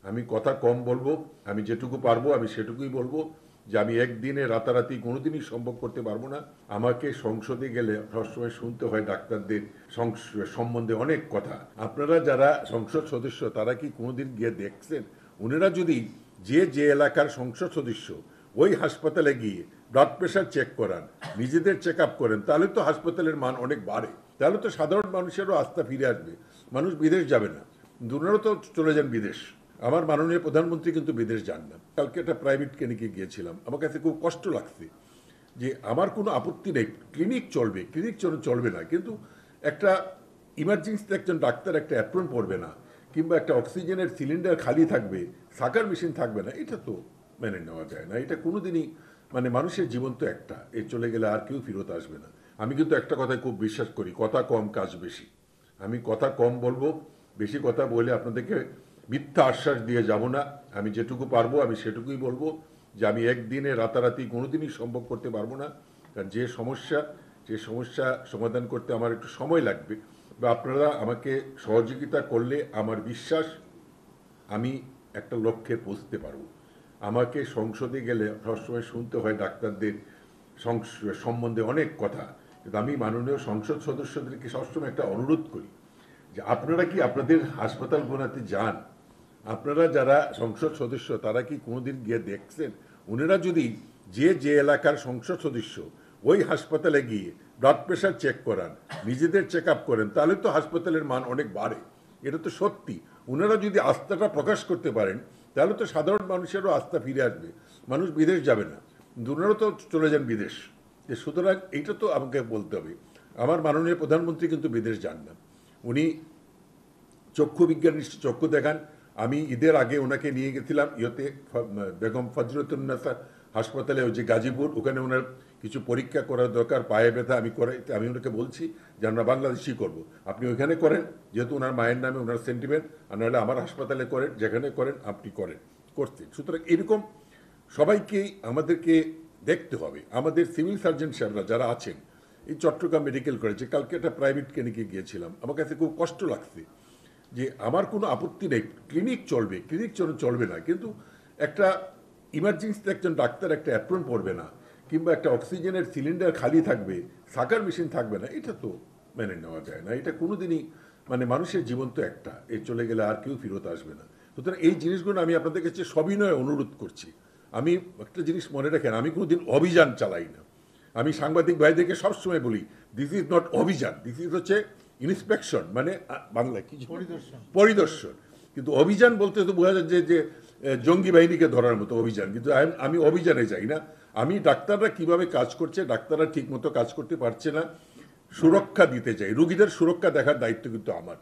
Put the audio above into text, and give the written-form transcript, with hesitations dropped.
আমি কথা কম বলবো, আমি যেটুকু পারবো আমি সেটুকুই বলবো। যে আমি একদিনে রাতারাতি কোনোদিনই সম্ভব করতে পারবো না। আমাকে সংসদে গেলে সবসময় শুনতে হয় ডাক্তারদের সম্বন্ধে অনেক কথা। আপনারা যারা সংসদ সদস্য তারা কি কোনোদিন গিয়ে দেখছেন? উনারা যদি যে এলাকার সংসদ সদস্য ওই হাসপাতালে গিয়ে ব্লাড প্রেশার চেক করান, নিজেদের চেক আপ করেন, তাহলে তো হাসপাতালের মান অনেক বাড়ে। তাহলে তো সাধারণ মানুষেরও আস্থা ফিরে আসবে, মানুষ বিদেশ যাবে না। ওনারাও তো চলে যান বিদেশ। আমার মাননীয় প্রধানমন্ত্রী কিন্তু বিদেশ যান না। কালকে একটা প্রাইভেট ক্লিনিকে গিয়েছিলাম, আমার কাছে খুব কষ্ট লাগছে যে আমার কোনো আপত্তি নেই, ক্লিনিক চলবে, ক্লিনিক চলবে না, কিন্তু একটা ইমার্জেন্সিতে একজন ডাক্তার একটা অ্যাপ্রন পরবে না, কিংবা একটা অক্সিজেনের সিলিন্ডার খালি থাকবে, সাকার মেশিন থাকবে না, এটা তো মেনে নেওয়া যায় না। এটা কোনোদিনই মানুষের জীবন তো একটা, এই চলে গেলে আর কেউ ফেরত আসবে না। আমি কিন্তু একটা কথায় খুব বিশ্বাস করি, কথা কম কাজ বেশি। আমি কথা কম বলবো, বেশি কথা বলে আপনাদেরকে মিথ্যা আশ্বাস দিয়ে যাব না। আমি যেটুকু পারবো আমি সেটুকুই বলবো। যে আমি একদিনে রাতারাতি কোনোদিনই সম্ভব করতে পারবো না। কারণ যে সমস্যা সমাধান করতে আমার একটু সময় লাগবে, বা আপনারা আমাকে সহযোগিতা করলে আমার বিশ্বাস আমি একটা লক্ষ্যে পৌঁছতে পারবো। আমাকে সংসদে গেলে সবসময় শুনতে হয় ডাক্তারদের সম্বন্ধে অনেক কথা। কিন্তু আমি মাননীয় সংসদ সদস্যদেরকে সবসময় একটা অনুরোধ করি যে আপনারা কি আপনাদের হাসপাতালগুলোতে যান? আপনারা যারা সংসদ সদস্য তারা কি কোনোদিন গিয়ে দেখছেন? ওনারা যদি যে এলাকার সংসদ সদস্য ওই হাসপাতালে গিয়ে ব্লাড প্রেশার চেক করান, নিজেদের চেক আপ করেন, তাহলে তো হাসপাতালের মান অনেক বাড়ে। এটা তো সত্যি। ওনারা যদি আস্থাটা প্রকাশ করতে পারেন তাহলে তো সাধারণ মানুষেরও আস্থা ফিরে আসবে, মানুষ বিদেশ যাবে না। ওনারাও তো চলে যান বিদেশ। সুতরাং এইটা তো আমাকে বলতে হবে। আমার মাননীয় প্রধানমন্ত্রী কিন্তু বিদেশ যান না, উনি চক্ষু বিজ্ঞান চক্ষু দেখান। আমি ঈদের আগে ওনাকে নিয়ে গেছিলাম বেগম ফজরতুন্নেসা হাসপাতালে, ওই যে গাজীপুর, ওখানে ওনার কিছু পরীক্ষা করার দরকার, পায়ে ব্যথা আমি ওনাকে বলছি যে আমরা বাংলাদেশি করব, আপনি ওইখানে করেন, যেহেতু ওনার মায়ের নামে ওনার সেন্টিমেন্ট, আর নাহলে আমার হাসপাতালে করেন, যেখানে করেন আপনি করতেন। সুতরাং এরকম সবাইকেই আমাদেরকে দেখতে হবে। আমাদের সিভিল সার্জন সাহেবরা যারা আছেন, এই চট্টগ্রাম মেডিকেল কলেজে কালকে একটা প্রাইভেট ক্লিনিকে গিয়েছিলাম, আমার কাছে খুব কষ্ট লাগছে যে আমার কোনো আপত্তি নেই, ক্লিনিক চলবে, ক্লিনিক চলবে না, কিন্তু একটা ইমার্জেন্সিতে একজন ডাক্তার একটা অ্যাপ্রন পরবে না, কিংবা একটা অক্সিজেনের সিলিন্ডার খালি থাকবে, সাকার মেশিন থাকবে না, এটা তো মেনে নেওয়া যায় না। এটা কোনোদিনই মানুষের জীবন তো একটা, এই চলে গেলে আর কেউ ফেরত আসবে না। সুতরাং এই জিনিসগুলো আমি আপনাদের কাছে সবিনয়ে অনুরোধ করছি। আমি একটা জিনিস মনে রাখেন, আমি কোনোদিন অভিযান চালাই না। আমি সাংবাদিক ভাইদেরকে সবসময় বলি, দিস ইজ নট অভিযান, দিস ইজ হচ্ছে ইন্সপেকশন, বাংলায় কি পরিদর্শন। কিন্তু অভিযান বলতে তো বোঝা যায় যে জঙ্গি বাহিনীকে ধরার মতো অভিযান, কিন্তু আমি অভিযানে যাই না। আমি ডাক্তাররা কিভাবে কাজ করছে, ডাক্তাররা ঠিক মতো কাজ করতে পারছে না, সুরক্ষা দিতে চাই। রুগীদের সুরক্ষা দেখার দায়িত্ব কিন্তু আমার।